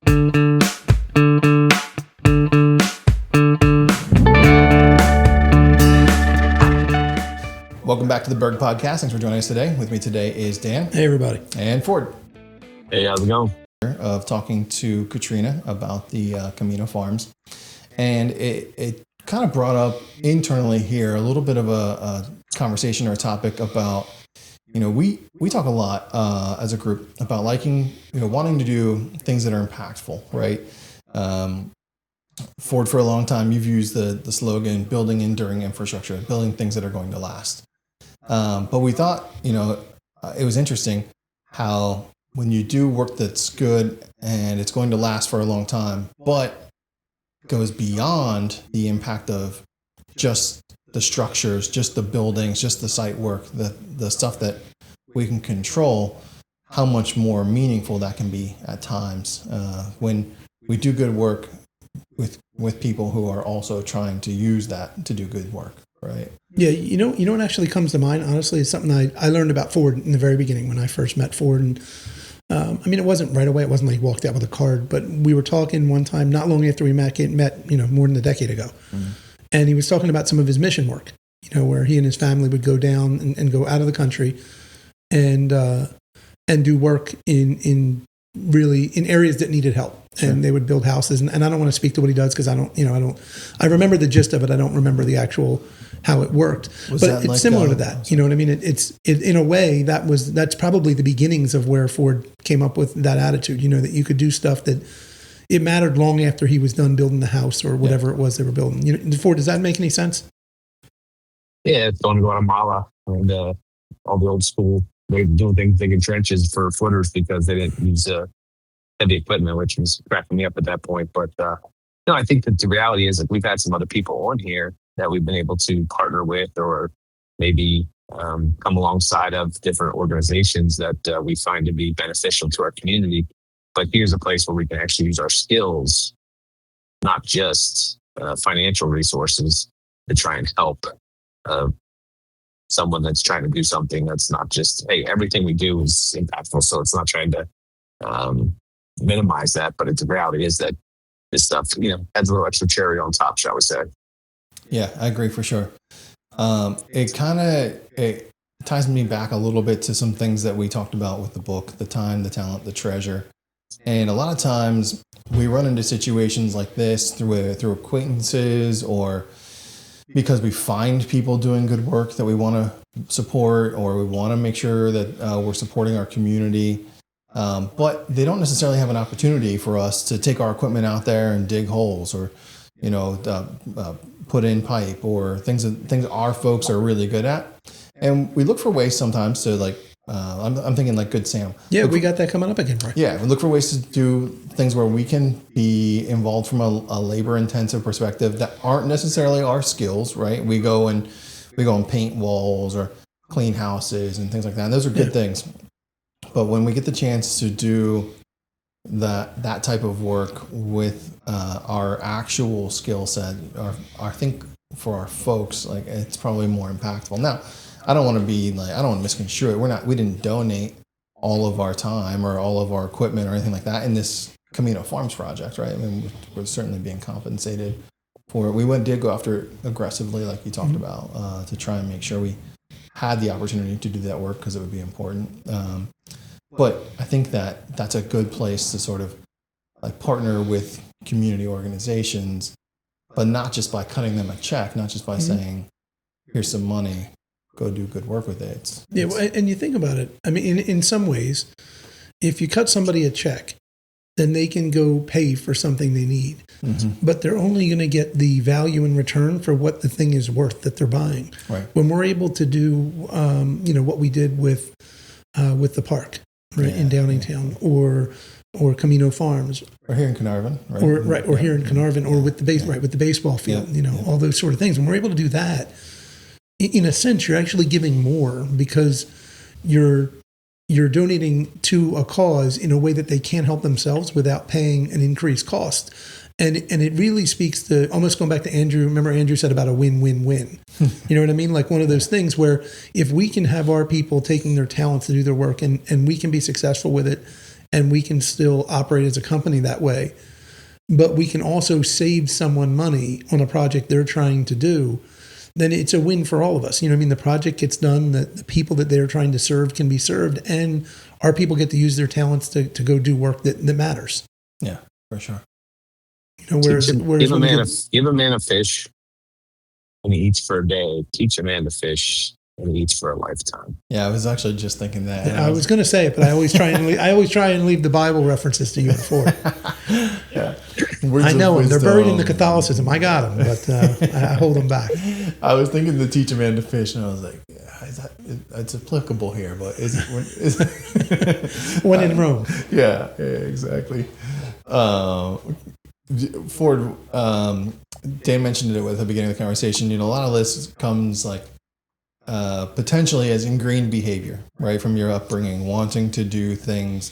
Welcome back to the Berg podcast. Thanks for joining us today. With me today is Dan. Hey, everybody. And Ford. Hey, how's it going? Of talking to Katrina about the Camino Farms. And it kind of brought up internally here a little bit of a conversation or a topic about, we talk a lot as a group about liking, wanting to do things that are impactful, right? Ford, for a long time, you've used the slogan, building enduring infrastructure, building things that are going to last. But we thought, it was interesting how when you do work that's good and it's going to last for a long time, but goes beyond the impact of just the structures, just the buildings, just the site work, the stuff that we can control, how much more meaningful that can be at times when we do good work with people who are also trying to use that to do good work, right? Yeah, you know what actually comes to mind, honestly, is something I learned about Ford in the very beginning when I first met Ford. And it wasn't right away. It wasn't like he walked out with a card, but we were talking one time, not long after we met, more than a decade ago. Mm-hmm. And he was talking about some of his mission work, where he and his family would go down and go out of the country and do work in areas that needed help. Sure. And they would build houses. And I don't want to speak to what he does because I remember the gist of it. I don't remember the actual how it worked. But it's like similar to that. You know what I mean? It in a way that's probably the beginnings of where Ford came up with that attitude, that you could do stuff that it mattered long after he was done building the house or whatever it was they were building. Ford, does that make any sense? Yeah, it's going to Guatemala and all the old school way of doing things, digging trenches for footers because they didn't use heavy equipment, which was cracking me up at that point. But I think that the reality is that we've had some other people on here that we've been able to partner with or maybe come alongside of different organizations that we find to be beneficial to our community. But here's a place where we can actually use our skills, not just financial resources, to try and help someone that's trying to do something that's not just, hey, everything we do is impactful. So it's not trying to minimize that, but the reality is that this stuff, adds a little extra cherry on top, shall we say. Yeah, I agree for sure. It ties me back a little bit to some things that we talked about with the book, the time, the talent, the treasure. And a lot of times we run into situations like this through acquaintances or because we find people doing good work that we want to support or we want to make sure that we're supporting our community. But they don't necessarily have an opportunity for us to take our equipment out there and dig holes or, put in pipe or things our folks are really good at. And we look for ways sometimes to I'm thinking like Good Sam. Yeah, we got that coming up again, right? Yeah, we look for ways to do things where we can be involved from a labor-intensive perspective that aren't necessarily our skills, right? We go and paint walls or clean houses and things like that. And those are good things. But when we get the chance to do that type of work with our actual skill set, I think for our folks, it's probably more impactful. Now, I don't want to misconstrue it. We didn't donate all of our time or all of our equipment or anything like that in this Camino Farms project, right? I mean, we're certainly being compensated for it. We did go after it aggressively, like you talked about, to try and make sure we had the opportunity to do that work because it would be important. But I think that that's a good place to sort of partner with community organizations, but not just by cutting them a check, not just by saying, here's some money, go do good work with it. And you think about it. I mean, in some ways, if you cut somebody a check, then they can go pay for something they need. Mm-hmm. But they're only going to get the value in return for what the thing is worth that they're buying. Right. When we're able to do, what we did with the park, right, in Downingtown, or Camino Farms, or here in Carnarvon, right? Or here in Carnarvon, or with the baseball field, all those sort of things. When we're able to do that, in a sense, you're actually giving more because you're donating to a cause in a way that they can't help themselves without paying an increased cost. And it really speaks to, almost going back to Andrew, remember Andrew said about a win-win-win. You know what I mean? Like one of those things where if we can have our people taking their talents to do their work and we can be successful with it and we can still operate as a company that way. But we can also save someone money on a project they're trying to do. Then it's a win for all of us. You know what I mean? The project gets done, the people that they're trying to serve can be served, and our people get to use their talents to go do work that matters. Yeah, for sure. You know, whereas give a man a fish and he eats for a day. Teach a man to fish and he eats for a lifetime. Yeah, I was actually just thinking that. I was going to say it, but I always try and leave the Bible references to you before. Yeah, I know them. They're buried in the Catholicism. I got them, but I hold them back. I was thinking to teach a man to fish, and I was like, it's applicable here, but is it when in Rome? Yeah, exactly. Ford, Dan mentioned it at the beginning of the conversation. You know, a lot of this comes like potentially as ingrained behavior, right, from your upbringing, wanting to do things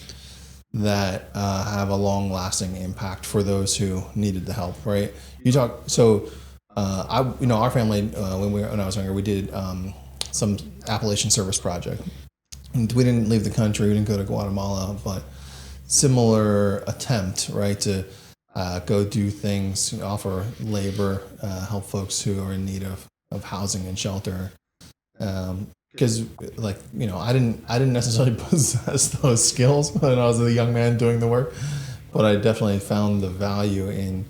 that have a long-lasting impact for those who needed the help, right? You talk so. Our family when I was younger, we did some Appalachian service project. And we didn't leave the country. We didn't go to Guatemala, but similar attempt, right, to go do things, offer labor, help folks who are in need of housing and shelter. Because I didn't necessarily possess those skills when I was a young man doing the work, but I definitely found the value in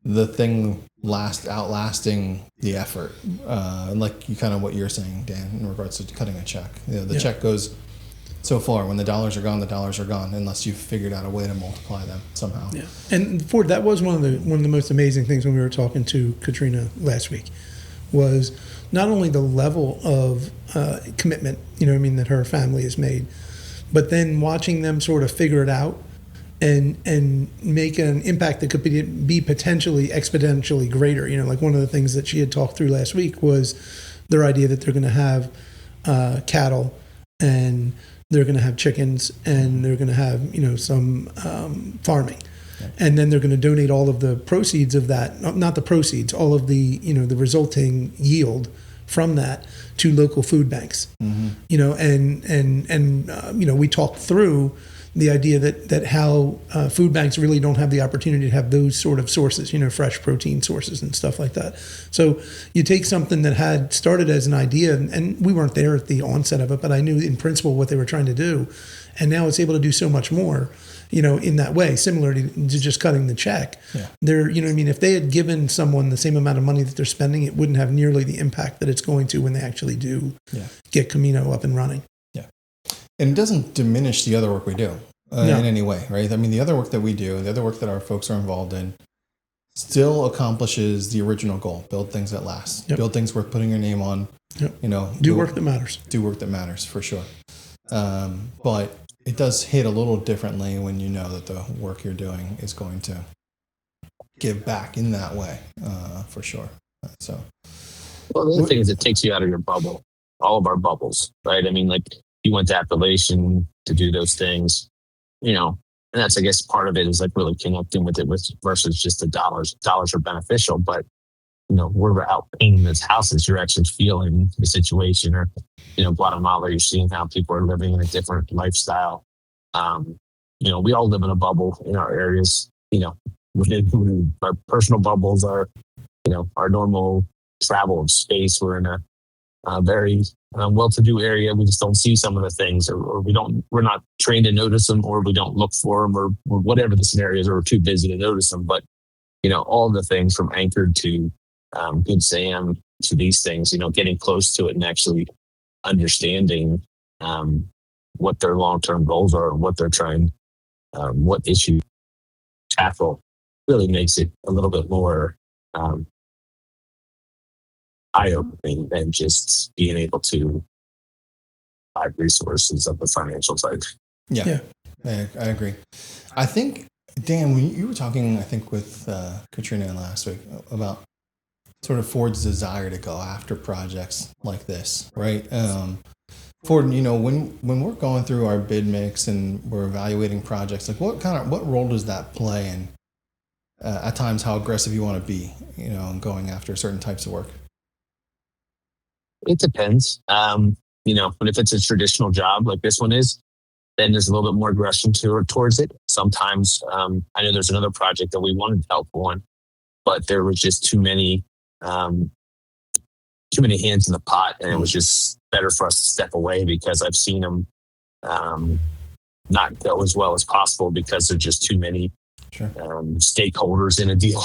the thing outlasting the effort, and like you kind of what you're saying, Dan, in regards to cutting a check. You know, the check goes so far. When the dollars are gone, unless you've figured out a way to multiply them somehow. Yeah. And Ford, that was one of the most amazing things when we were talking to Katrina last week, was not only the level of commitment, you know what I mean, that her family has made, but then watching them sort of figure it out and make an impact that could be potentially exponentially greater. You know, like one of the things that she had talked through last week was their idea that they're going to have cattle, and they're going to have chickens, and they're going to have, you know, some farming. Okay. And then they're going to donate all of the proceeds of that, not the proceeds, all of the, you know, the resulting yield from that to local food banks. Mm-hmm. You know, and you know, we talked through the idea that how food banks really don't have the opportunity to have those sort of sources, you know, fresh protein sources and stuff like that. So you take something that had started as an idea, and we weren't there at the onset of it, but I knew in principle what they were trying to do, and now it's able to do so much more, you know, in that way, similar to just cutting the check. Yeah. They're, you know what I mean, if they had given someone the same amount of money that they're spending, it wouldn't have nearly the impact that it's going to when they actually do get Camino up and running. And it doesn't diminish the other work we do in any way, right? I mean, the other work that we do, the other work that our folks are involved in, still accomplishes the original goal: build things that last, build things worth putting your name on. You know, do work that matters. Do work that matters for sure. But it does hit a little differently when you know that the work you're doing is going to give back in that way, for sure. So, well, the other thing is it takes you out of your bubble, all of our bubbles, right? I mean, like, you went to Appalachian to do those things, you know, and that's, I guess, part of it is like really connecting with it versus just the dollars. Dollars are beneficial, but, you know, we're out painting these houses. You're actually feeling the situation. Or, you know, Guatemala, you're seeing how people are living in a different lifestyle. You know, we all live in a bubble in our areas, you know, within our personal bubbles, our, you know, our normal travel of space. We're in a very well-to-do area. We just don't see some of the things, or we're not trained to notice them, or we don't look for them, or whatever the scenarios, or we're too busy to notice them. But, you know, all the things from Anchored to Good Sam to these things, you know, getting close to it and actually understanding what their long-term goals are and what they're trying, what issue to tackle, really makes it a little bit more eye-opening than just being able to provide resources of the financial side. Yeah, I agree. I think, Dan, when you were talking, I think with Katrina last week about sort of Ford's desire to go after projects like this, right? Ford, you know, when we're going through our bid mix and we're evaluating projects, like what role does that play in at times how aggressive you want to be, you know, in going after certain types of work? It depends. You know, but if it's a traditional job like this one is, then there's a little bit more aggression towards it. Sometimes I know there's another project that we wanted help on, but there was just too many hands in the pot, and it was just better for us to step away because I've seen them not go as well as possible because there's just too many stakeholders in a deal,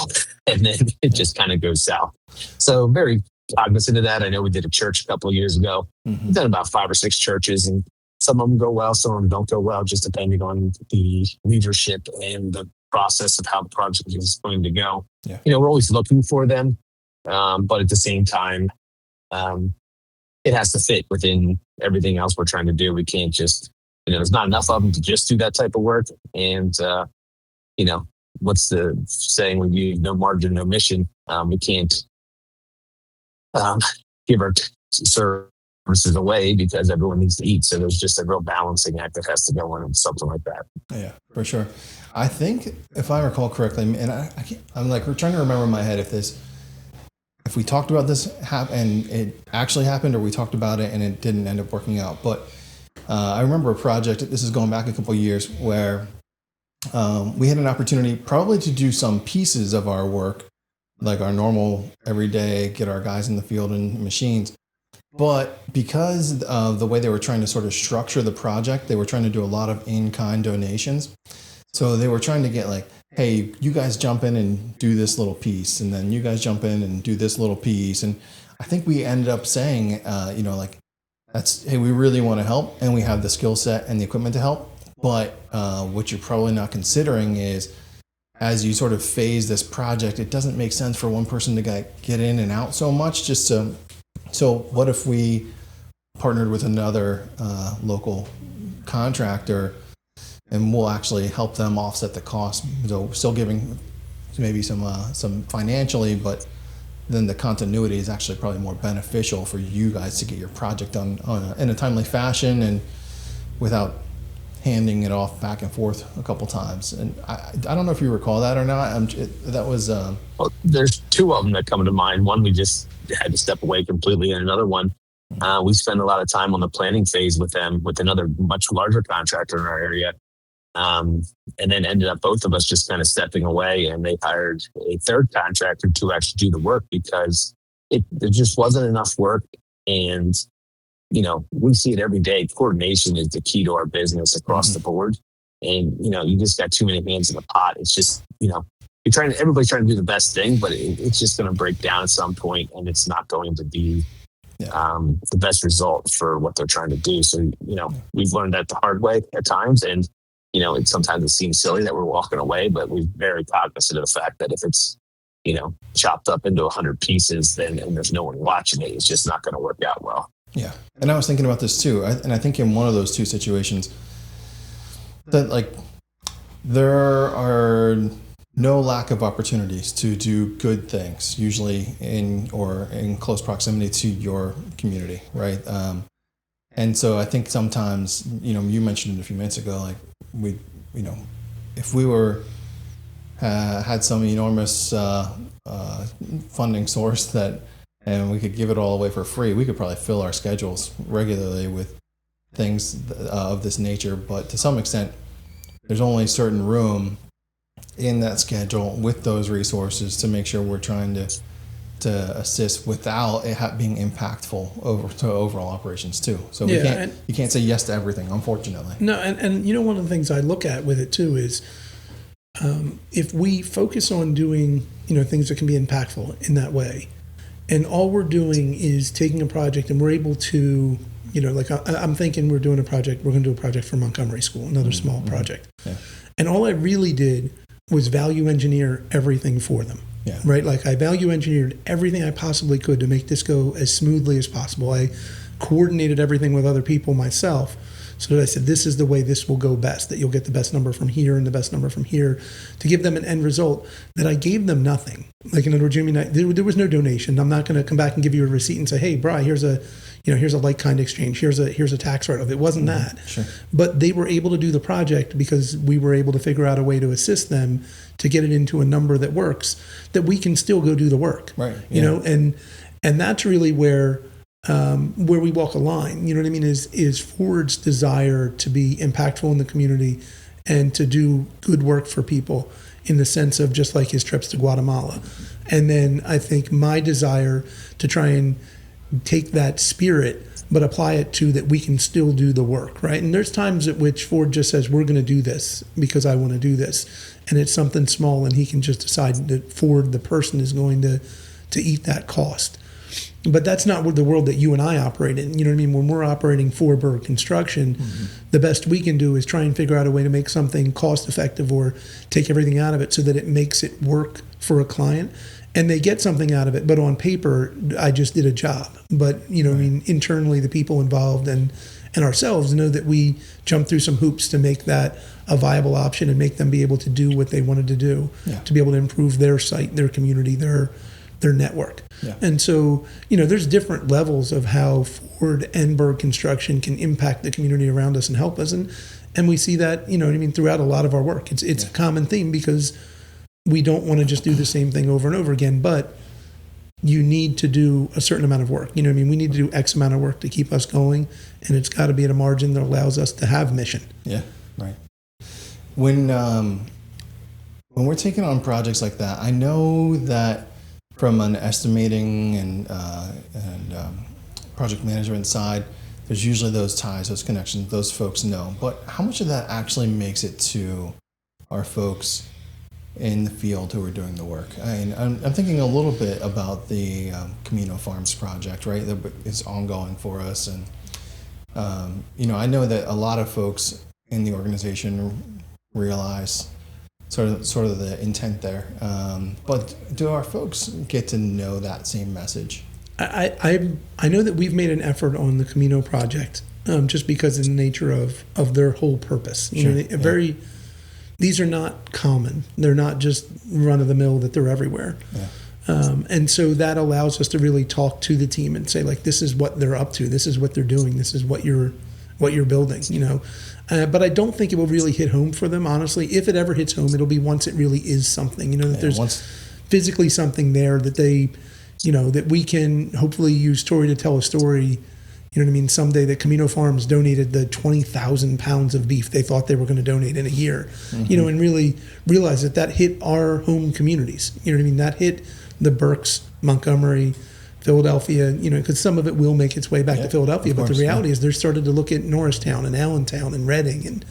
and then it just kind of goes south. So very cognizant of that. I know we did a church a couple of years ago. We've done about 5 or 6 churches, and some of them go well, some of them don't go well, just depending on the leadership and the process of how the project is going to go. Yeah. We're always looking for them, but at the same time, it has to fit within everything else we're trying to do. We can't just, there's not enough of them to just do that type of work. And, what's the saying when you no margin, no mission? We can't give our services away because everyone needs to eat. So there's just a real balancing act that has to go on and something like that. Yeah, for sure. I think if I recall correctly, and I'm like, we're trying to remember in my head if we talked about this and it actually happened, or we talked about it and it didn't end up working out. But I remember a project, this is going back a couple of years, where we had an opportunity probably to do some pieces of our work, like our normal everyday, get our guys in the field and machines. But because of the way they were trying to sort of structure the project, they were trying to do a lot of in-kind donations. So they were trying to get like, hey, you guys jump in and do this little piece, and then you guys jump in and do this little piece. And I think we ended up saying, hey, we really want to help, and we have the skill set and the equipment to help. But what you're probably not considering is, as you sort of phase this project, it doesn't make sense for one person to get in and out so much. So what if we partnered with another local contractor, and we'll actually help them offset the cost. So still giving maybe some financially, but then the continuity is actually probably more beneficial for you guys to get your project done in a timely fashion and without handing it off back and forth a couple times. And I don't know if you recall that or not. Well, there's 2 of them that come to mind. One, we just had to step away completely, and another one, we spend a lot of time on the planning phase with them, with another much larger contractor in our area. And then ended up both of us just kind of stepping away, and they hired a third contractor to actually do the work because there just wasn't enough work. And, we see it every day. Coordination is the key to our business across the board. And, you just got too many hands in the pot. It's just, everybody's trying to do the best thing, but it's just going to break down at some point, and it's not going to be the best result for what they're trying to do. So, we've learned that the hard way at times. And, sometimes it seems silly that we're walking away, but we're very cognizant of the fact that if it's, chopped up into 100 pieces, and there's no one watching it, it's just not going to work out well. Yeah. And I was thinking about this too. And I think in one of those 2 situations that there are no lack of opportunities to do good things, usually in close proximity to your community. Right. And so I think sometimes, you mentioned it a few minutes ago, if we had some enormous funding source and we could give it all away for free, we could probably fill our schedules regularly with things of this nature. But to some extent, there's only certain room in that schedule with those resources to make sure we're trying to assist without it being impactful to overall operations too. So you can't say yes to everything, unfortunately. No, and one of the things I look at with it too is if we focus on doing things that can be impactful in that way, and all we're doing is taking a project and we're able to, I'm thinking we're going to do a project for Montgomery School, another small project. Yeah. And all I really did was value engineer everything for them. Yeah. Right. I value engineered everything I possibly could to make this go as smoothly as possible. I coordinated everything with other people myself so that I said, this is the way this will go best, that you'll get the best number from here and the best number from here, to give them an end result that I gave them nothing. In other words, Jimmy, there was no donation. I'm not going to come back and give you a receipt and say, hey, Bri, here's a like kind exchange. Here's a tax write-off. It wasn't that. Sure. But they were able to do the project because we were able to figure out a way to assist them to get it into a number that works, that we can still go do the work. Right. And that's really where where we walk a line. You know what I mean? Is Ford's desire to be impactful in the community and to do good work for people in the sense of just like his trips to Guatemala. And then I think my desire to try and take that spirit but apply it to that we can still do the work, right? And there's times at which Ford just says, we're going to do this because I want to do this. And it's something small, and he can just decide that Ford, the person, is going to eat that cost. But that's not the world that you and I operate in. You know what I mean? When we're operating for Berg Construction, the best we can do is try and figure out a way to make something cost effective or take everything out of it so that it makes it work for a client. And they get something out of it, but on paper, I just did a job. But, you know, I mean, internally, the people involved and ourselves know that we jumped through some hoops to make that a viable option and make them be able to do what they wanted to do, to be able to improve their site, their community, their network. And so, you know, there's different levels of how Ford and Berg Construction can impact the community around us and help us. And we see that, you know what I mean, throughout a lot of our work. It's a common theme because we don't want to just do the same thing over and over again, but you need to do a certain amount of work. You know what I mean? We need to do X amount of work to keep us going, and it's got to be at a margin that allows us to have mission. Yeah, right. When we're taking on projects like that, I know that from an estimating and project management side, there's usually those ties, those connections, those folks know. But how much of that actually makes it to our folks in the field who are doing the work? I'm thinking a little bit about the Camino Farms project, right? That is ongoing for us, and you know, I know that a lot of folks in the organization realize sort of the intent there, but do our folks get to know that same message? I know that we've made an effort on the Camino project, just because of the nature of their whole purpose. You know, these are not common. They're not just run of the mill that they're everywhere. And so that allows us to really talk to the team and say, like, this is what they're up to. This is what they're doing. This is what you're building, you know. But I don't think it will really hit home for them, honestly. If it ever hits home, it'll be once it really is something, you know, that there's physically something there that they, you know, that we can hopefully use Tori to tell a story. You know what I mean? Someday that Camino Farms donated the 20,000 pounds of beef they thought they were going to donate in a year, you know, and really realize that hit our home communities. You know what I mean? That hit the Berks, Montgomery, Philadelphia, you know, because some of it will make its way back to Philadelphia. But the reality is they're started to look at Norristown and Allentown and Reading and,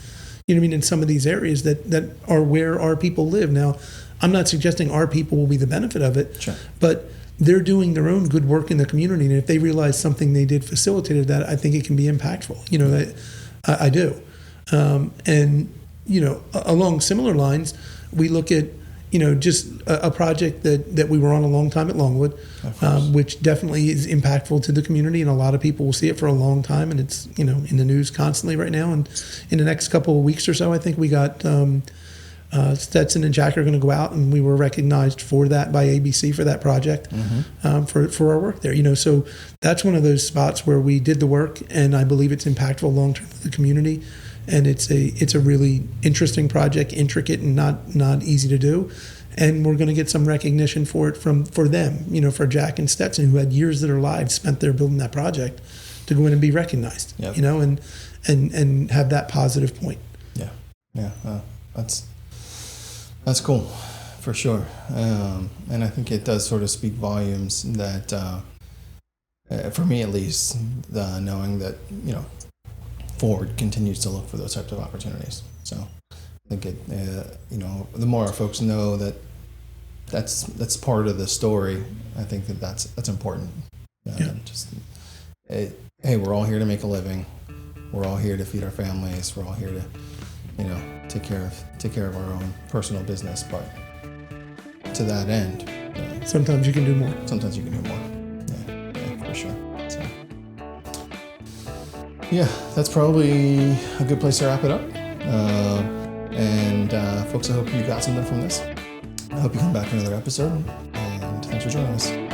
you know what I mean, in some of these areas that are where our people live. Now, I'm not suggesting our people will be the benefit of it, but they're doing their own good work in the community. And if they realize something they did facilitated that, I think it can be impactful. You know, I do. And, you know, along similar lines, we look at, you know, just a project that we were on a long time at Longwood, which definitely is impactful to the community, and a lot of people will see it for a long time, and it's, you know, in the news constantly right now. And in the next couple of weeks or so, I think we got Stetson and Jack are going to go out, and we were recognized for that by ABC for that project, for our work there. You know, so that's one of those spots where we did the work, and I believe it's impactful long term for the community. And it's a really interesting project, intricate and not easy to do. And we're going to get some recognition for them, you know, for Jack and Stetson, who had years of their lives spent there building that project, to go in and be recognized, you know, and have that positive point. That's cool, for sure. And I think it does sort of speak volumes that, for me at least, knowing that, you know, Ford continues to look for those types of opportunities. So I think you know, the more our folks know that's part of the story, I think that's important. Hey, we're all here to make a living. We're all here to feed our families. We're all here to, you know, take care of our own personal business. But to that end, sometimes you can do more. Sometimes you can do more. Yeah, for sure. So. Yeah, that's probably a good place to wrap it up. And folks, I hope you got something from this. I hope you come back for another episode, and thanks for joining us.